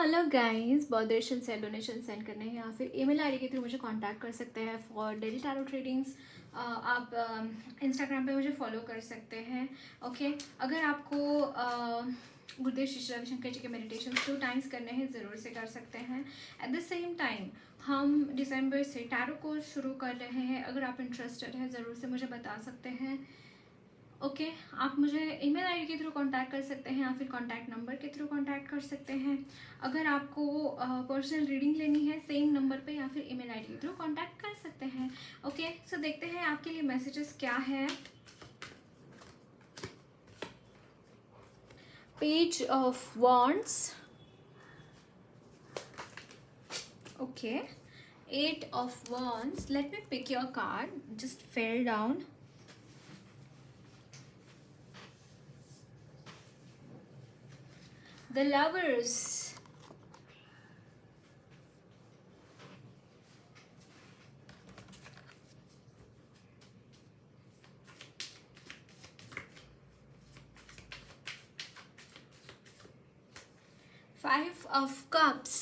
Hello guys, बहुत दर्शन से donation send करने हैं या फिर ईमेल आईडी के थ्रू मुझे कांटेक्ट कर सकते हैं फॉर डेली टैरो ट्रेडिंग्स। आप इंस्टाग्राम पे मुझे फॉलो कर सकते हैं। ओके, अगर आपको गुरुदेव श्री रविशंकर जी के मेडिटेशन 2 टाइम्स करने हैं, ज़रूर से कर सकते हैं। एट द सेम टाइम हम दिसंबर से टैरो कोर्स शुरू कर रहे हैं। अगर आप इंटरेस्टेड हैं, ज़रूर से मुझे बता सकते हैं। ओके, आप मुझे ईमेल आईडी के थ्रू कांटेक्ट कर सकते हैं या फिर कांटेक्ट नंबर के थ्रू कांटेक्ट कर सकते हैं। अगर आपको पर्सनल रीडिंग लेनी है, सेम नंबर पे या फिर ईमेल आईडी के थ्रू कांटेक्ट कर सकते हैं। ओके, सो देखते हैं आपके लिए मैसेजेस क्या है। Page of wands, okay, 8 of wands. Let me pick your card, just fell down. The Lovers, Five of Cups,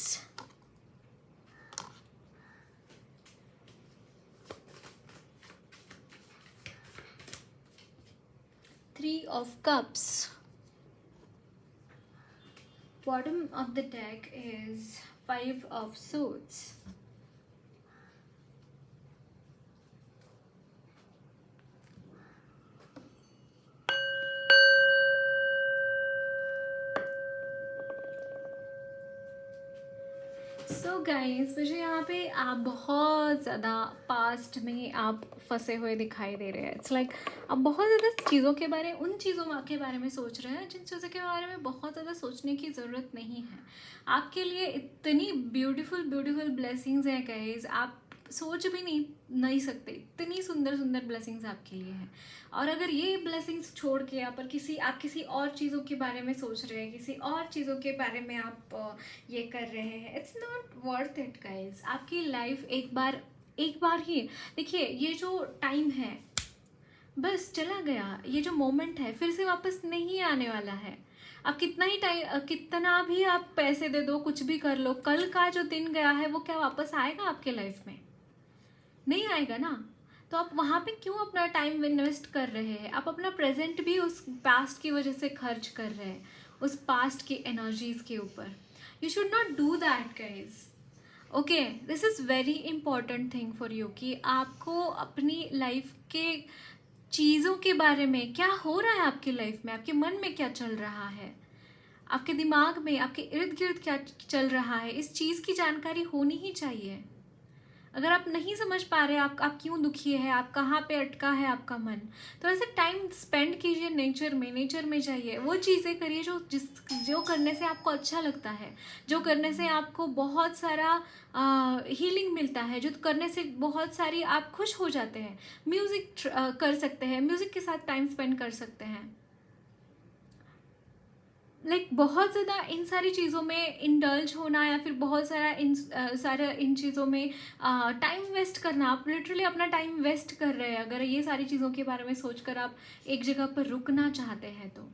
Three of Cups. Bottom of the deck is Five of Swords. So guys, मुझे यहाँ पे आप बहुत ज़्यादा past में आप फंसे हुए दिखाई दे रहे हैं। इट्स लाइक आप बहुत ज़्यादा चीज़ों के बारे उन चीज़ों के बारे में सोच रहे हैं जिन चीज़ों के बारे में बहुत ज़्यादा सोचने की ज़रूरत नहीं है। आपके लिए इतनी ब्यूटीफुल ब्यूटीफुल ब्लेसिंग्स हैं गाइस, आप सोच भी नहीं सकते। इतनी सुंदर सुंदर ब्लेसिंग्स आपके लिए हैं। और अगर ये ब्लेसिंग्स छोड़ के आप किसी और चीज़ों के बारे में सोच रहे हैं, किसी और चीज़ों के बारे में आप ये कर रहे हैं, it's not worth it guys. आपकी लाइफ एक बार ही देखिए, ये जो टाइम है बस चला गया। ये जो मोमेंट है फिर से वापस नहीं आने वाला है। आप कितना भी आप पैसे दे दो, कुछ भी कर लो, कल का जो दिन गया है वो क्या वापस आएगा आपके लाइफ में? नहीं आएगा ना। तो आप वहाँ पे क्यों अपना टाइम इन्वेस्ट कर रहे हैं? आप अपना प्रेजेंट भी उस पास्ट की वजह से खर्च कर रहे हैं, उस पास्ट की एनर्जीज के ऊपर। You should not do that guys. Okay, this is very important thing for you कि आपको अपनी लाइफ के चीज़ों के बारे में, क्या हो रहा है आपकी लाइफ में, आपके मन में क्या चल रहा है, आपके दिमाग में, आपके इर्द गिर्द क्या चल रहा है, इस चीज़ की जानकारी होनी ही चाहिए। अगर आप नहीं समझ पा रहे आप क्यों दुखी है, आप कहाँ पे अटका है आपका मन, तो ऐसे टाइम स्पेंड कीजिए नेचर में जाइए। वो चीज़ें करिए जो करने से आपको अच्छा लगता है, जो करने से आपको बहुत सारा हीलिंग मिलता है, जो करने से बहुत सारी आप खुश हो जाते हैं। म्यूज़िक कर सकते हैं, म्यूज़िक के साथ टाइम स्पेंड कर सकते हैं। बहुत ज़्यादा इन सारी चीज़ों में इंडल्ज होना या फिर बहुत सारा इन चीज़ों में टाइम वेस्ट करना, आप लिटरली अपना टाइम वेस्ट कर रहे हैं अगर ये सारी चीज़ों के बारे में सोचकर आप एक जगह पर रुकना चाहते हैं तो।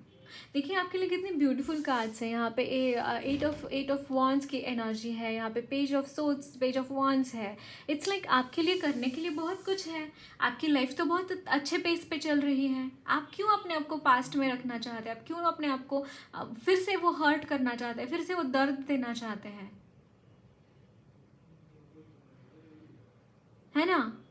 देखिए आपके लिए कितनी ब्यूटीफुल कार्ड्स हैं। यहाँ पे एट ऑफ वॉन्ड्स की एनर्जी है, यहाँ पे page of swords, page of wands है। इट्स लाइक आपके लिए करने के लिए बहुत कुछ है। आपकी लाइफ तो बहुत अच्छे पेस पे चल रही है। आप क्यों अपने आप को पास्ट में रखना चाहते हैं? आप क्यों अपने आप को फिर से वो हर्ट करना चाहते हैं, फिर से वो दर्द देना चाहते हैं? है ना?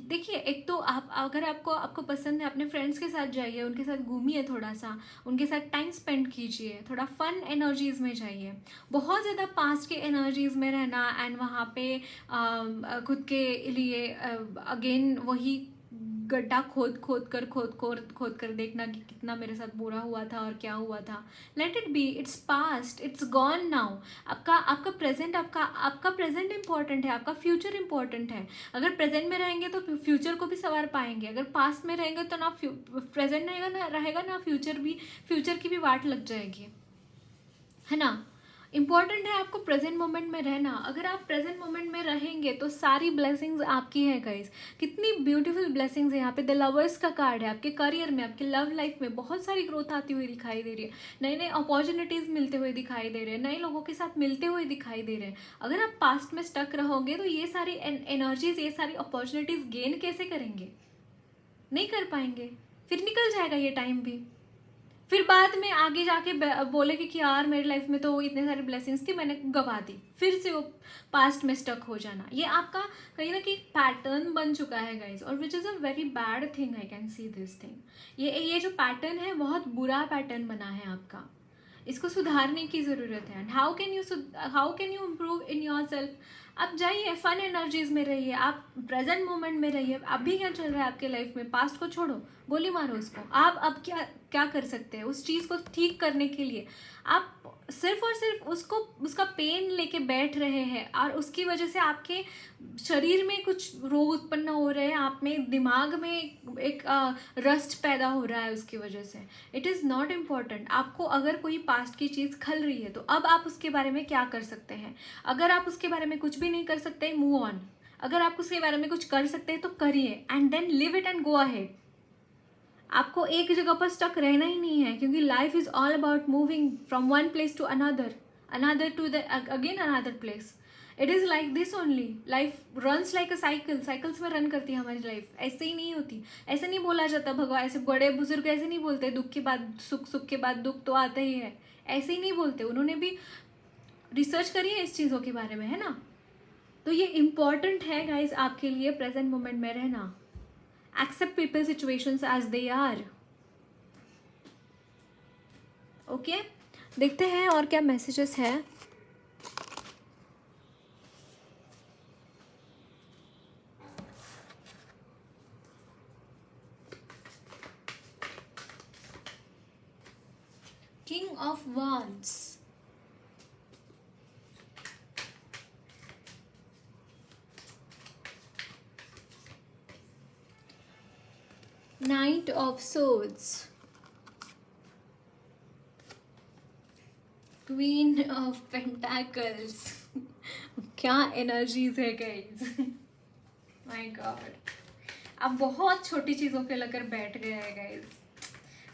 देखिए, एक तो आप अगर आपको पसंद है, अपने फ्रेंड्स के साथ जाइए, उनके साथ घूमिए, थोड़ा सा उनके साथ टाइम स्पेंड कीजिए, थोड़ा फन एनर्जीज में जाइए। बहुत ज़्यादा पास्ट के एनर्जीज में रहना एंड वहाँ पे खुद के लिए अगेन वही गड्ढा खोद कर देखना कि कितना मेरे साथ बुरा हुआ था और क्या हुआ था। Let it be, its past, it's gone now. आपका प्रेजेंट इंपॉर्टेंट है, आपका फ्यूचर इंपॉर्टेंट है। अगर प्रेजेंट में रहेंगे तो फ्यूचर को भी संवार पाएंगे, अगर पास्ट में रहेंगे तो ना प्रेजेंट रहेगा ना फ्यूचर की भी वाट लग जाएगी, है ना? इम्पॉर्टेंट है आपको प्रेजेंट मोमेंट में रहना। अगर आप प्रेजेंट मोमेंट में रहेंगे तो सारी ब्लेसिंग्स आपकी है गाइस। कितनी ब्यूटीफुल ब्लेसिंग्स है यहाँ पे। द लवर्स का कार्ड है। आपके करियर में, आपके लव लाइफ में बहुत सारी ग्रोथ आती हुई दिखाई दे रही है। नए नए अपॉर्चुनिटीज़ मिलते हुए दिखाई दे रहे हैं, नए लोगों के साथ मिलते हुए दिखाई दे रहे हैं। अगर आप पास्ट में स्टक रहोगे तो ये सारी एनर्जीज, ये सारी अपॉर्चुनिटीज़ गेन कैसे करेंगे? नहीं कर पाएंगे। फिर निकल जाएगा ये टाइम भी। फिर बाद में आगे जाके बोलेगी कि यार मेरी लाइफ में तो इतने सारी ब्लेसिंग्स थी, मैंने गवा दी। फिर से वो पास्ट में स्टक हो जाना, ये आपका कहीं ना कहीं पैटर्न बन चुका है गाइज, और which is a very bad thing. I can see this thing. ये जो पैटर्न है बहुत बुरा पैटर्न बना है आपका। इसको सुधारने की ज़रूरत है। And how can you improve in your self? आप जाइए, फन एनर्जीज में रहिए, आप प्रेजेंट मोमेंट में रहिए। अभी क्या चल रहा है आपके लाइफ में, पास्ट को छोड़ो, गोली मारो उसको। आप अब क्या क्या कर सकते हैं उस चीज़ को ठीक करने के लिए? आप सिर्फ और सिर्फ उसका पेन लेके बैठ रहे हैं, और उसकी वजह से आपके शरीर में कुछ रोग उत्पन्न हो रहे हैं, आप में दिमाग में एक रस्ट पैदा हो रहा है उसकी वजह से। It is not important. आपको अगर कोई पास्ट की चीज़ खल रही है तो अब आप उसके बारे में क्या कर सकते हैं? अगर आप उसके बारे में कुछ भी नहीं कर सकते, मूव ऑन। अगर आप उसके बारे में कुछ कर सकते हैं तो करिए, and then leave it and go ahead. आपको एक जगह पर स्टक रहना ही नहीं है, क्योंकि life is all about moving from one place to another to the again another place. It is like this only. Life runs like a cycle. Cycles में run करती है हमारी लाइफ। ऐसे ही नहीं होती। ऐसे नहीं बोला जाता भगवान, ऐसे बड़े बुजुर्ग ऐसे नहीं बोलते, दुख के बाद सुख, सुख के बाद दुख तो आता ही है। ऐसे ही नहीं बोलते। उन्होंने भी रिसर्च करी है इस चीज़ों के बारे में, है ना। तो ये इम्पॉर्टेंट है गाइज आपके लिए प्रेजेंट मोमेंट में रहना। Accept people situations as they are. Okay, देखते हैं और क्या मैसेजेस है। King of wands, knight of swords, queen of pentacles. क्या एनर्जीज है गाइज। माय गॉड, अब बहुत छोटी चीज़ों पे लगकर बैठ गए हैं गाइज।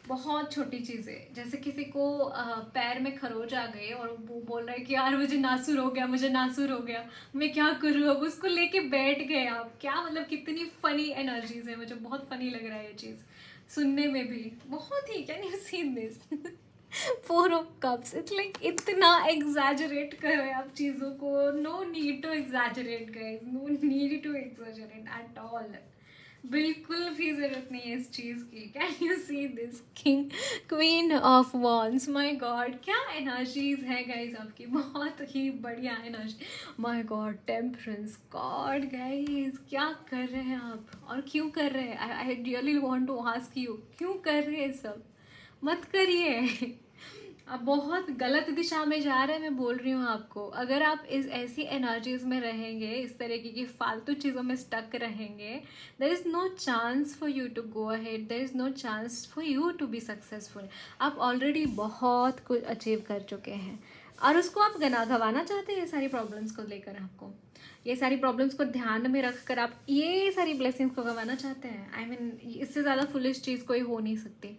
बहुत छोटी चीज़ें, जैसे किसी को पैर में खरोच आ गए और वो बोल रहा है कि यार मुझे नासूर हो गया, मुझे नासूर हो गया, मैं क्या करूँ अब, उसको लेके बैठ गए आप। क्या मतलब, कितनी फनी एनर्जीज है। मुझे बहुत फनी लग रहा है ये चीज़ सुनने में भी, बहुत ही। Can you see this? 4 of cups. It's like इतना एग्जैजरेट कर रहे हैं आप चीज़ों को। No need to exaggerate guys, no need to exaggerate at all. बिल्कुल भी ज़रूरत नहीं है इस चीज़ की। Can you see this? King, queen of wands. My god, क्या एनर्जीज है गाइज आपकी, बहुत ही बढ़िया energy. My god, temperance. God guys, क्या कर रहे हैं आप, और क्यों कर रहे हैं? I really want to ask you, क्यों कर रहे हैं सब? मत करिए। आप बहुत गलत दिशा में जा रहे हैं। मैं बोल रही हूँ आपको, अगर आप इस ऐसी एनर्जीज में रहेंगे, इस तरीके की फालतू चीज़ों में स्टक रहेंगे, there is no chance for you to go ahead, there is no chance for you to be successful. आप ऑलरेडी बहुत कुछ अचीव कर चुके हैं, और उसको आप गंवाना चाहते हैं। ये सारी प्रॉब्लम्स को लेकर, आपको ये सारी प्रॉब्लम्स को ध्यान में रख कर आप ये सारी ब्लेसिंग्स को गंवाना चाहते हैं। आई मीन, इससे ज़्यादा फुलिश चीज़ कोई हो नहीं सकती।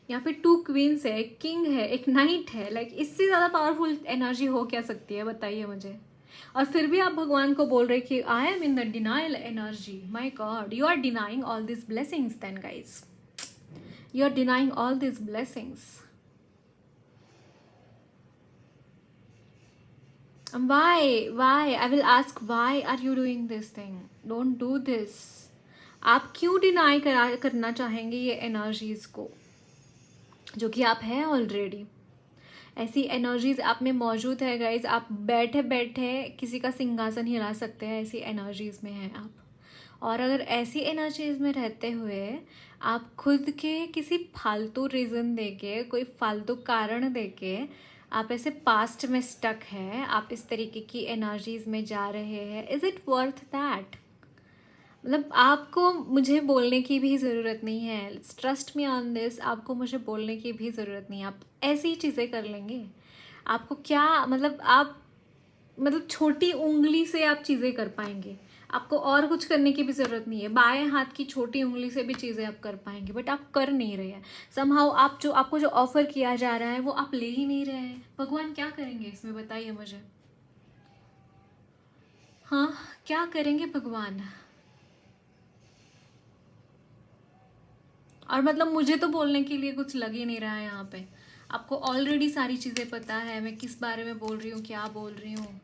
यहाँ पे 2 क्वींस है, एक किंग है, एक नाइट है। लाइक इससे ज़्यादा पावरफुल एनर्जी हो क्या सकती है, बताइए मुझे। और फिर भी आप भगवान को बोल रहे कि I am in the denial energy. My god, you are denying all this blessings then guys, you are denying all this blessings. Why? I will ask, why are you doing this thing? Don't do this. आप क्यों deny करना चाहेंगे ये energies को, जो कि आप हैं ऑलरेडी? ऐसी एनर्जीज आप में मौजूद है गाइज। आप बैठे बैठे किसी का सिंहासन हिला सकते हैं, ऐसी एनर्जीज में हैं आप। और अगर ऐसी एनर्जीज में रहते हुए आप खुद के किसी फालतू रीज़न देके, कोई फालतू कारण देके आप ऐसे पास्ट में स्टक हैं, आप इस तरीके की एनर्जीज में जा रहे हैं, इज़ इट वर्थ दैट? मतलब आपको मुझे बोलने की भी ज़रूरत नहीं है। ट्रस्ट मी ऑन दिस, आपको मुझे बोलने की भी ज़रूरत नहीं है। आप ऐसी चीज़ें कर लेंगे, आपको क्या मतलब आप मतलब छोटी उंगली से आप चीज़ें कर पाएंगे, आपको और कुछ करने की भी ज़रूरत नहीं है, बाएं हाथ की छोटी उंगली से भी चीज़ें आप कर पाएंगे, बट आप कर नहीं रहे हैं। समहाउ आपको जो ऑफर किया जा रहा है वो आप ले ही नहीं रहे हैं। भगवान क्या करेंगे इसमें, बताइए मुझे। हाँ, क्या करेंगे भगवान। और मतलब मुझे तो बोलने के लिए कुछ लग ही नहीं रहा है यहाँ पे। आपको ऑलरेडी सारी चीज़ें पता है मैं किस बारे में बोल रही हूँ, क्या बोल रही हूँ।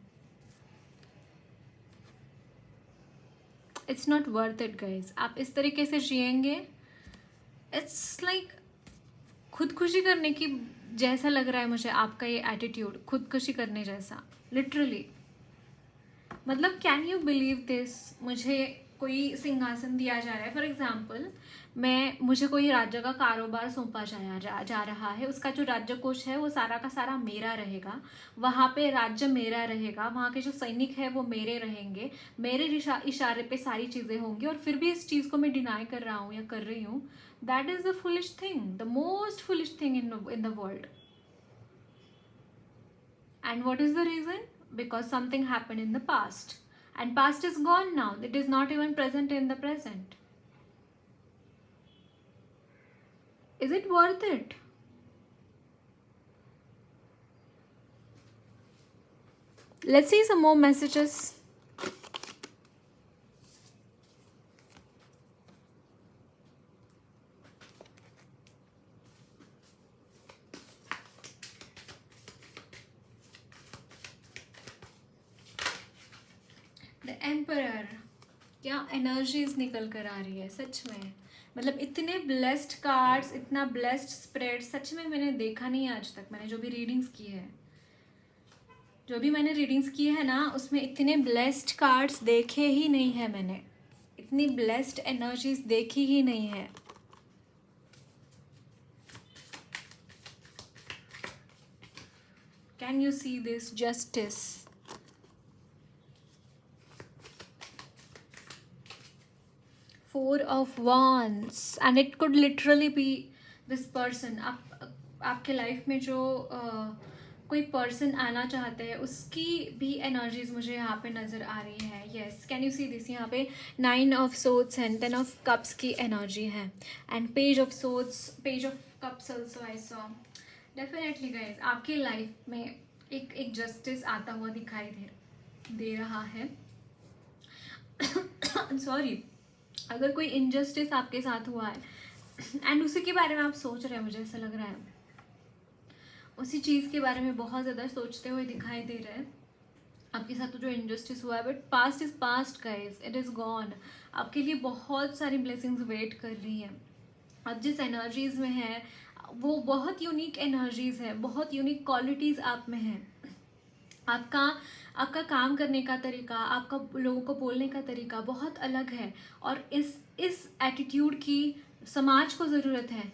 It's not worth it guys. आप इस तरीके से जिएंगे, इट्स लाइक खुदकुशी करने की जैसा लग रहा है मुझे आपका ये एटीट्यूड, खुदकुशी करने जैसा लिटरली। मतलब कैन यू बिलीव दिस, मुझे कोई सिंहासन दिया जा रहा है, फॉर एग्जाम्पल मुझे कोई राज्य का कारोबार सौंपा जा रहा है, उसका जो राज्य कोष है वो सारा का सारा मेरा रहेगा, वहाँ पे राज्य मेरा रहेगा, वहाँ के जो सैनिक है वो मेरे रहेंगे, मेरे इशारे पे सारी चीज़ें होंगी, और फिर भी इस चीज़ को मैं डिनाई कर रहा हूँ या कर रही हूँ। That is the foolish thing, the most foolish thing in the world. And what is the reason? Because something happened in the past. And past is gone now. It is not even present in the present. Is it worth it? Let's see some more messages. The emperor, क्या energies निकल कर आ रही है सच में। मतलब इतने blessed cards, इतना blessed spread सच में मैंने देखा नहीं है आज तक। मैंने जो भी रीडिंग्स की है ना, उसमें इतने ब्लेस्ड कार्ड्स देखे ही नहीं है मैंने, इतनी ब्लेस्ड एनर्जीज देखी ही नहीं है। Can you see this justice? Four of Wands, and it could literally be this person. आपके लाइफ में जो कोई पर्सन आना चाहते हैं उसकी भी एनर्जीज मुझे यहाँ पे नज़र आ रही है। Yes, can you see this? यहाँ पे 9 of shots and 10 of cups की एनर्जी है, and page of shots, page of cups also I saw. Definitely guys आपकी लाइफ में एक जस्टिस आता हुआ दिखाई दे रहा है। सॉरी, अगर कोई इनजस्टिस आपके साथ हुआ है एंड उसी के बारे में आप सोच रहे हैं, मुझे ऐसा लग रहा है उसी चीज़ के बारे में बहुत ज़्यादा सोचते हुए दिखाई दे रहे हैं आपके साथ तो जो इनजस्टिस हुआ है। But past is past guys, it is gone. आपके लिए बहुत सारी ब्लेसिंग्स वेट कर रही हैं। आप जिस एनर्जीज़ में हैं वो बहुत यूनिक एनर्जीज़ है, बहुत यूनिक क्वालिटीज़ आप में हैं। आपका काम करने का तरीका, आपका लोगों को बोलने का तरीका बहुत अलग है, और इस एटीट्यूड की समाज को ज़रूरत है।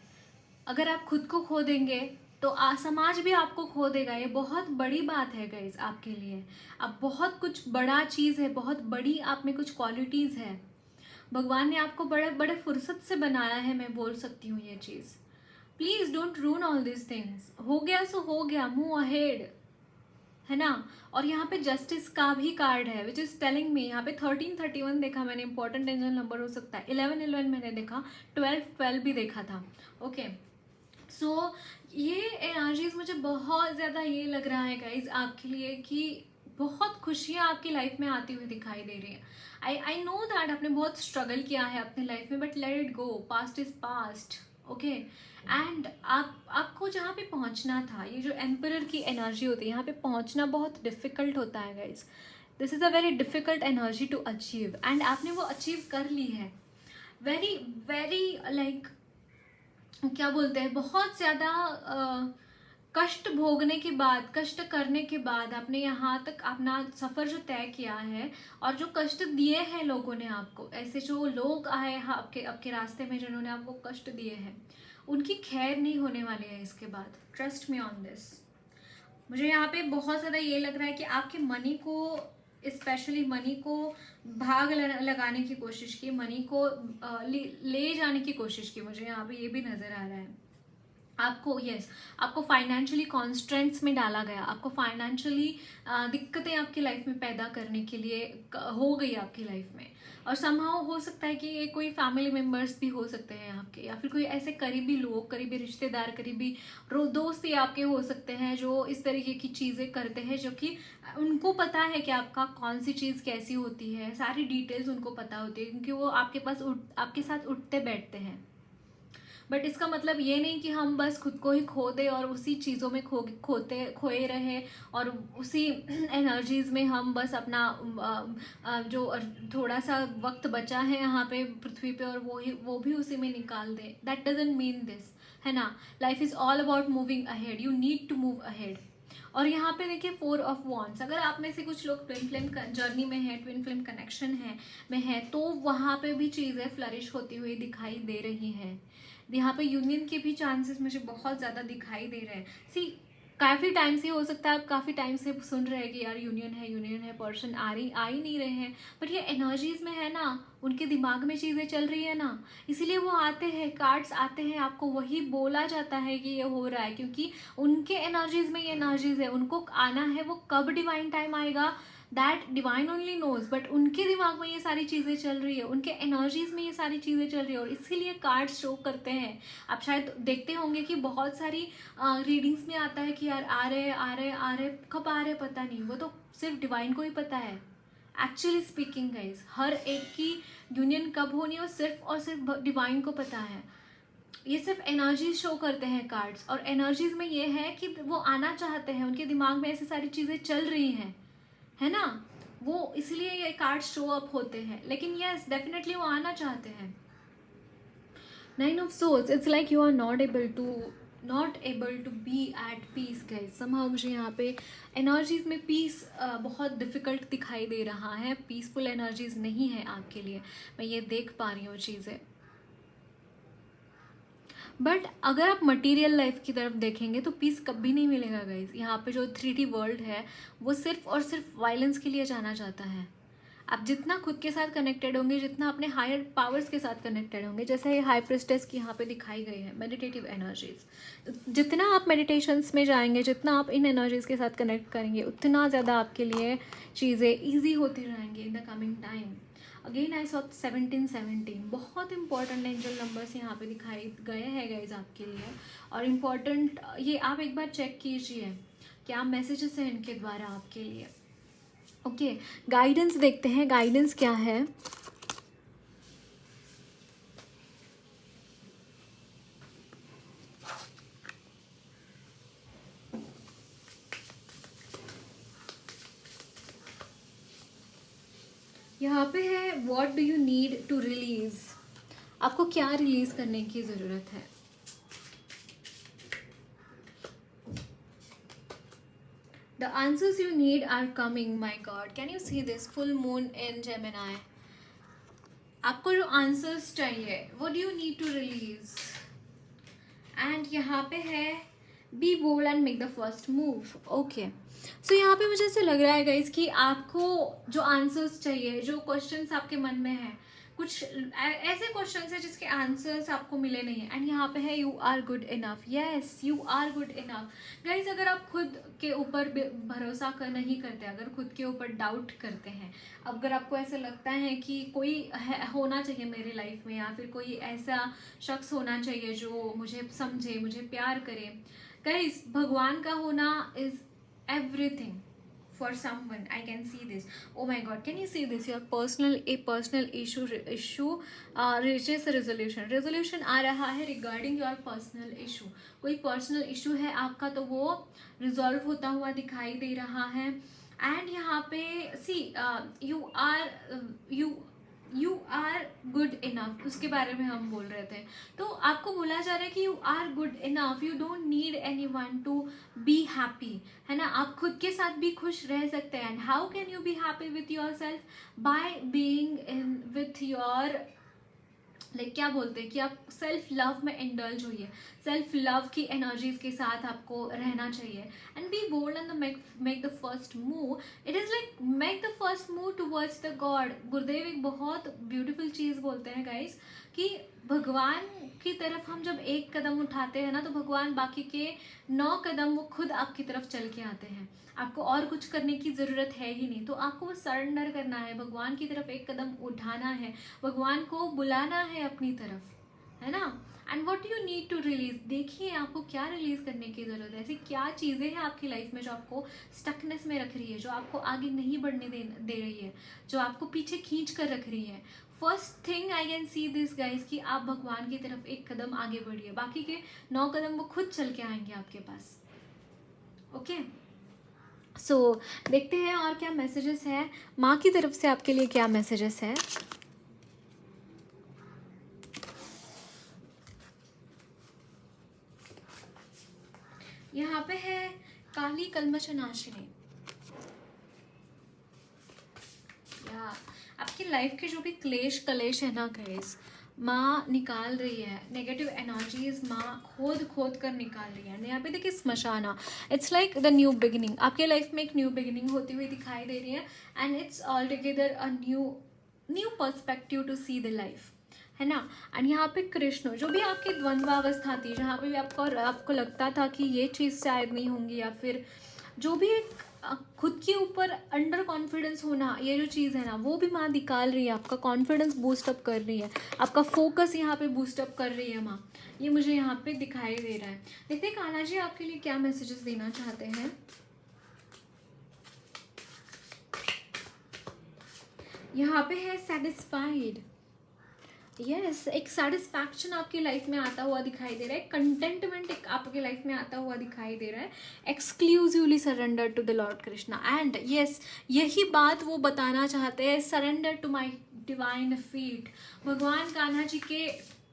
अगर आप खुद को खो देंगे तो समाज भी आपको खो देगा। ये बहुत बड़ी बात है गाइज आपके लिए। अब बहुत कुछ बड़ा चीज़ है, बहुत बड़ी आप में कुछ क्वालिटीज़ है। भगवान ने आपको बड़े बड़े फुर्सत से बनाया है, मैं बोल सकती हूँ ये चीज़। Please don't ruin all this things. हो गया सो हो गया, मूव अहेड, है ना। और यहाँ पे जस्टिस का भी कार्ड है विच इज़ टेलिंग मी, यहाँ पे 1331 देखा मैंने, इंपॉर्टेंट एंजल नंबर हो सकता है। 11 मैंने देखा, 12 भी देखा था। ओके, सो ये एनर्जीज मुझे बहुत ज़्यादा ये लग रहा है गाइज आपके लिए कि बहुत खुशियाँ आपकी लाइफ में आती हुई दिखाई दे रही है। आई नो दैट आपने बहुत स्ट्रगल किया है अपनी लाइफ में, but let it go, past is past. Okay, and आपको जहाँ पे पहुँचना था, ये जो एम्परर की एनर्जी होती है, यहाँ पे पहुँचना बहुत डिफ़िकल्ट होता है guys. This is a very difficult energy to achieve, and आपने वो अचीव कर ली है। वेरी वेरी लाइक क्या बोलते हैं, बहुत ज़्यादा कष्ट भोगने के बाद, कष्ट करने के बाद आपने यहाँ तक अपना सफ़र जो तय किया है, और जो कष्ट दिए हैं लोगों ने आपको, ऐसे जो लोग आए हैं आपके रास्ते में जिन्होंने आपको कष्ट दिए हैं, उनकी खैर नहीं होने वाली है इसके बाद। Trust me on this. मुझे यहाँ पे बहुत ज़्यादा ये लग रहा है कि आपके मनी को, स्पेशली मनी को भाग लगाने की कोशिश की, मनी को ले जाने की कोशिश की, मुझे यहाँ पे ये भी नज़र आ रहा है। आपको आपको फाइनेंशियली कॉन्स्ट्रेंट्स में डाला गया, आपको फाइनेंशियली दिक्कतें आपकी लाइफ में पैदा करने के लिए हो गई आपकी लाइफ में। और समहाउ हो सकता है कि ये कोई फैमिली मेम्बर्स भी हो सकते हैं आपके, या फिर कोई ऐसे करीबी लोग, करीबी रिश्तेदार, करीबी दोस्त ही आपके हो सकते हैं जो इस तरीके की चीज़ें करते हैं, जो कि उनको पता है कि आपका कौन सी चीज़ कैसी होती है, सारी डिटेल्स उनको पता होती है, क्योंकि वो आपके साथ उठते बैठते हैं। बट इसका मतलब ये नहीं कि हम बस खुद को ही खो दें और उसी चीज़ों में खोए रहे, और उसी एनर्जीज में हम बस अपना जो थोड़ा सा वक्त बचा है यहाँ पे पृथ्वी पे, और वो भी उसी में निकाल दें। दैट डजेंट मीन दिस, है ना। Life is all about moving ahead, you need to move ahead. और यहाँ पे देखिए 4 ऑफ वॉन्ड्स, अगर आप में से कुछ लोग ट्विन फ्लेम जर्नी में है, ट्विन फ्लेम कनेक्शन है, तो वहाँ पे भी चीज़ें फ्लरिश होती हुई दिखाई दे रही हैं। यहाँ पे यूनियन के भी चांसेस मुझे बहुत ज़्यादा दिखाई दे रहे हैं। सी काफ़ी टाइम से हो सकता है, आप काफ़ी टाइम से सुन रहे हैं कि यार यूनियन है, पर्सन आ ही नहीं रहे हैं, बट ये एनर्जीज में है ना, उनके दिमाग में चीज़ें चल रही है ना, इसीलिए वो आते हैं, कार्ड्स आते हैं, आपको वही बोला जाता है कि ये हो रहा है, क्योंकि उनके एनर्जीज में ये एनर्जीज है, उनको आना है। वो कब डिवाइन टाइम आएगा that divine only knows, but उनके दिमाग में ये सारी चीज़ें चल रही है, उनके एनर्जीज में ये सारी चीज़ें चल रही है, और इसीलिए कार्ड्स शो करते हैं। आप शायद देखते होंगे कि बहुत सारी रीडिंग्स में आता है कि यार आ रहे, कब आ रहे पता नहीं, वो तो सिर्फ डिवाइन को ही पता है। एक्चुअली स्पीकिंग गाइज, हर एक की यूनियन कब होनी है और सिर्फ डिवाइन को पता है। ये सिर्फ एनर्जीज शो करते हैं कार्ड्स, और एनर्जीज में ये है कि वो आना चाहते हैं, उनके दिमाग में ऐसी सारी चीज़ें चल रही हैं, है ना, वो इसलिए ये कार्ड शो अप होते हैं। लेकिन यस, डेफिनेटली वो आना चाहते हैं। 9 of swords, it's like you are not able to be at peace guys. Somehow मुझे यहाँ पे एनर्जीज में पीस बहुत डिफिकल्ट दिखाई दे रहा है, पीसफुल एनर्जीज नहीं है आपके लिए, मैं ये देख पा रही हूँ चीज़ें। बट अगर आप मटेरियल लाइफ की तरफ देखेंगे तो पीस कभी नहीं मिलेगा गाइज। यहाँ पे जो 3D वर्ल्ड है वो सिर्फ और सिर्फ वायलेंस के लिए जाना जाता है। आप जितना खुद के साथ कनेक्टेड होंगे, जितना अपने हायर पावर्स के साथ कनेक्टेड होंगे, जैसे हाई प्रिस्टेस की यहाँ पे दिखाई गई है मेडिटेटिव एनर्जीज, जितना आप मेडिटेशंस में जाएंगे, जितना आप इन एनर्जीज के साथ कनेक्ट करेंगे, उतना ज़्यादा आपके लिए चीज़ें ईजी होती रहेंगी in the coming time. Again I saw 1717, बहुत इंपॉर्टेंट एंजल नंबर्स यहाँ पे दिखाए गए हैं गाइज आपके लिए। और इम्पॉर्टेंट ये आप एक बार चेक कीजिए क्या मैसेजेस हैं इनके द्वारा आपके लिए। ओके, गाइडेंस देखते हैं, गाइडेंस क्या है। यहाँ पे है what do you need to release, आपको क्या रिलीज करने की ज़रूरत है। The answers you need are coming, my God. Can you see this? Full moon in Gemini. आपको जो आंसर्स चाहिए, what do you need to release? And यहाँ पे है be bold and make the first move. Okay. So यहाँ पे मुझे ऐसे लग रहा है गाइस कि आपको जो आंसर्स चाहिए, जो क्वेश्चंस आपके मन में है, कुछ ऐसे क्वेश्चंस है जिसके आंसर्स आपको मिले नहीं है, एंड यहाँ पे है you are good enough. Yes, you are good enough guys. अगर आप खुद के ऊपर भरोसा नहीं करते, अगर खुद के ऊपर डाउट करते हैं, अगर आपको ऐसा लगता है कि कोई होना चाहिए मेरी लाइफ में, या फिर कोई ऐसा शख्स होना चाहिए जो मुझे समझे, मुझे प्यार करे, गाइज भगवान का होना is everything for someone. I can see this. Oh my God, can you see this? Your personal issue reaches a resolution आ रहा है regarding your personal issue. कोई personal issue है आपका तो वो resolve होता हुआ दिखाई दे रहा है। and यहाँ पे see you are good enough, उसके बारे में हम बोल रहे थे। तो आपको बोला जा रहा है कि you are good enough, you don't need anyone to be happy, है ना। आप खुद के साथ भी खुश रह सकते हैं। and how can you be happy with yourself? by being in with your क्या बोलते हैं कि आप सेल्फ लव में इंडल्ज होइए, सेल्फ लव की एनर्जीज के साथ आपको रहना चाहिए। And be bold and make the first move. It is like make the first move towards the god. Gurudev एक बहुत ब्यूटीफुल चीज़ बोलते हैं गाइस कि भगवान की तरफ हम जब एक कदम उठाते हैं ना, तो भगवान बाकी के 9 कदम वो खुद आपकी तरफ चल के आते हैं। आपको और कुछ करने की ज़रूरत है ही नहीं, तो आपको वो सरेंडर करना है, भगवान की तरफ एक कदम उठाना है, भगवान को बुलाना है अपनी तरफ, है ना। And what you need to release, देखिए आपको क्या रिलीज करने की ज़रूरत है, ऐसी क्या चीज़ें हैं आपकी लाइफ में जो आपको स्टकनेस में रख रही है, जो आपको आगे नहीं बढ़ने दे रही है, जो आपको पीछे खींच कर रख रही है। First thing I can see this guys कि आप भगवान की तरफ एक कदम आगे बढ़िए, बाकी के 9 कदम वो खुद चल के आएंगे आपके पास। ओके सो देखते हैं और क्या मैसेजेस है, माँ की तरफ से आपके लिए क्या मैसेजेस है। यहाँ पे है काली कलमशनाशिनी, या आपकी लाइफ के जो भी क्लेश कलेश है ना गाइस, माँ निकाल रही है नेगेटिव एनर्जीज, माँ खोद खोद कर निकाल रही है। यहाँ पे देखिए स्मशाना, it's like the new beginning, आपके लाइफ में एक न्यू बिगिनिंग होती हुई दिखाई दे रही है, and it's all together a new perspective to see the life, है ना। एंड यहाँ पे कृष्ण, जो भी आपकी द्वंद्वावस्था थी, जहाँ पे भी आपको लगता था कि ये चीज़ शायद नहीं होंगी, या फिर जो भी एक खुद के ऊपर अंडर कॉन्फिडेंस होना, ये जो चीज़ है ना, वो भी माँ निकाल रही है, आपका कॉन्फिडेंस बूस्टअप कर रही है, आपका फोकस यहाँ पे बूस्टअप कर रही है माँ, ये मुझे यहाँ पे दिखाई दे रहा है। देखते हैं कान्हा जी आपके लिए क्या मैसेजेस देना चाहते हैं। यहाँ पे है सेटिस्फाइड, यस एक सेटिस्फैक्शन आपकी लाइफ में आता हुआ दिखाई दे रहा है, कंटेंटमेंट एक आपके लाइफ में आता हुआ दिखाई दे रहा है, exclusively surrender to the lord Krishna, and yes यही बात वो बताना चाहते हैं, surrender to my divine feet, भगवान कान्हा जी के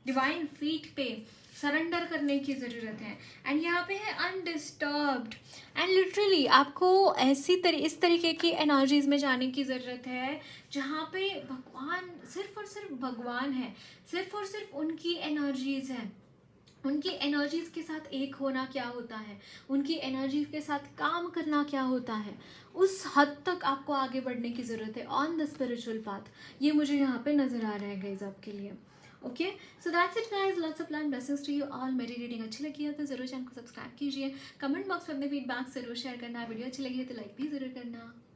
डिवाइन फीट पे सरेंडर करने की ज़रूरत है। एंड यहाँ पे है अनडिस्टर्ब्ड, एंड लिटरली आपको इस तरीके की एनर्जीज में जाने की ज़रूरत है जहाँ पे भगवान सिर्फ और सिर्फ भगवान है, सिर्फ और सिर्फ उनकी एनर्जीज हैं। उनकी एनर्जीज के साथ एक होना क्या होता है, उनकी एनर्जी के साथ काम करना क्या होता है, उस हद तक आपको आगे बढ़ने की ज़रूरत है ऑन द स्पिरिचुअल पाथ, ये मुझे यहाँ पे नज़र आ रहा है गाइज आपके लिए। Okay so that's it guys, lots of love blessings to you all. मेरी रीडिंग अच्छी लगी है तो ज़रूर चैनल को सब्सक्राइब कीजिए, कमेंट बॉक्स में अपने फीडबैक ज़रूर शेयर करना, वीडियो अच्छी लगी है तो लाइक भी ज़रूर करना।